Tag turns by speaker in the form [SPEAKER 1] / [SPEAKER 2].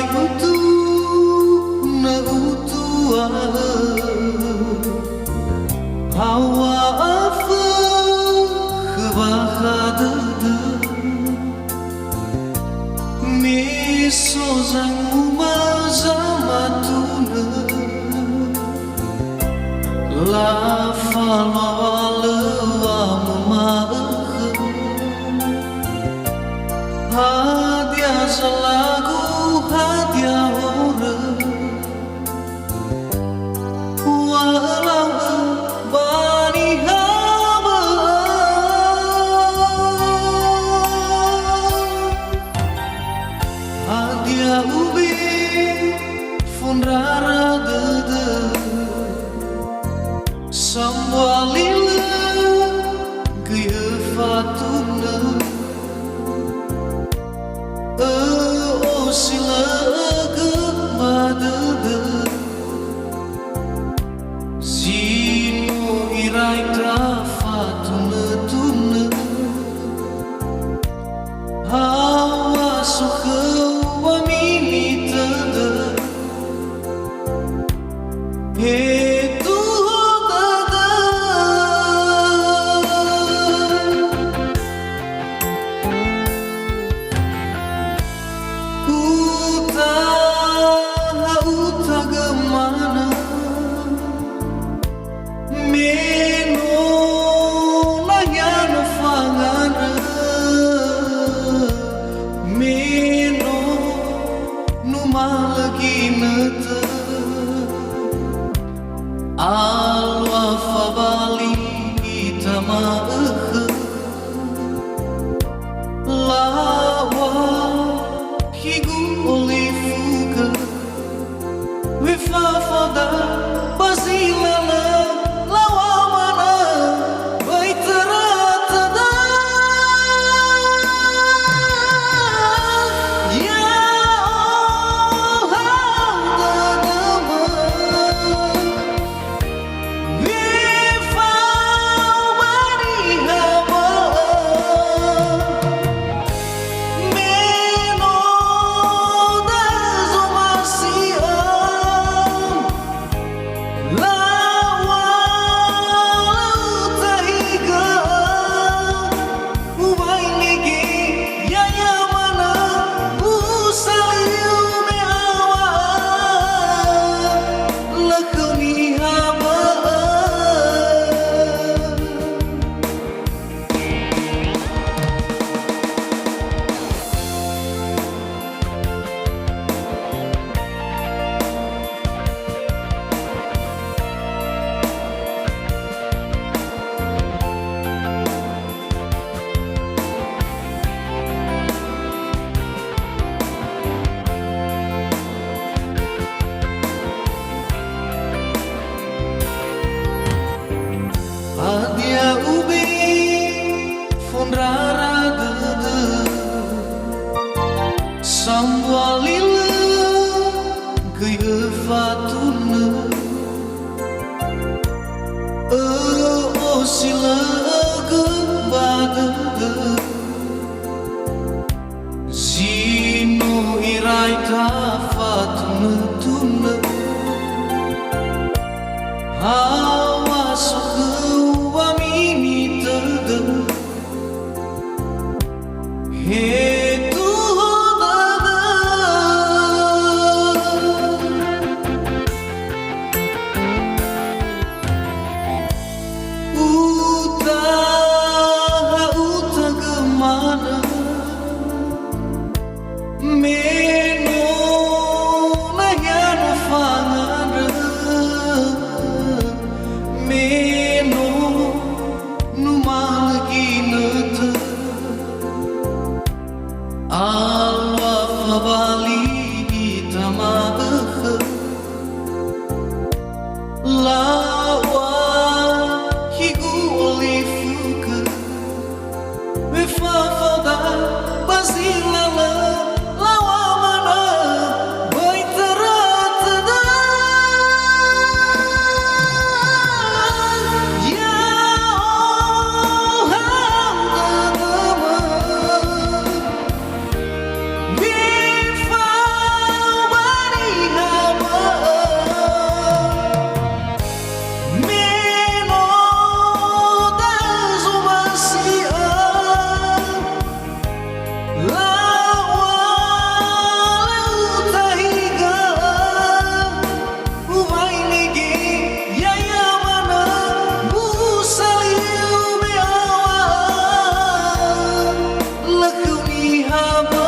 [SPEAKER 1] utu na utua hawa afa khbahada miso zanguma zamatuna la falawala mamah hadia salagu hadia orang walau bani haba hadia ubi funrara dede samwalila gaya fatuna sila gemada sino irai trafatuna tuna hawa suka wa minita itu dada alwa fabali itamaah lawa higu olifuga wifafada basilala lawa mana baitaratada hadia ubi funrara dede samwalila gaya fatuna sila gebada zino irai tafatuna tuna hawa suka wa minita itu dada uta gemana meno nayana fangana meno numalginata alwa fabali itamaah lawa higu olifuga wifafada basilala lawa mana baitaratada ya hamdadama wifa ihaba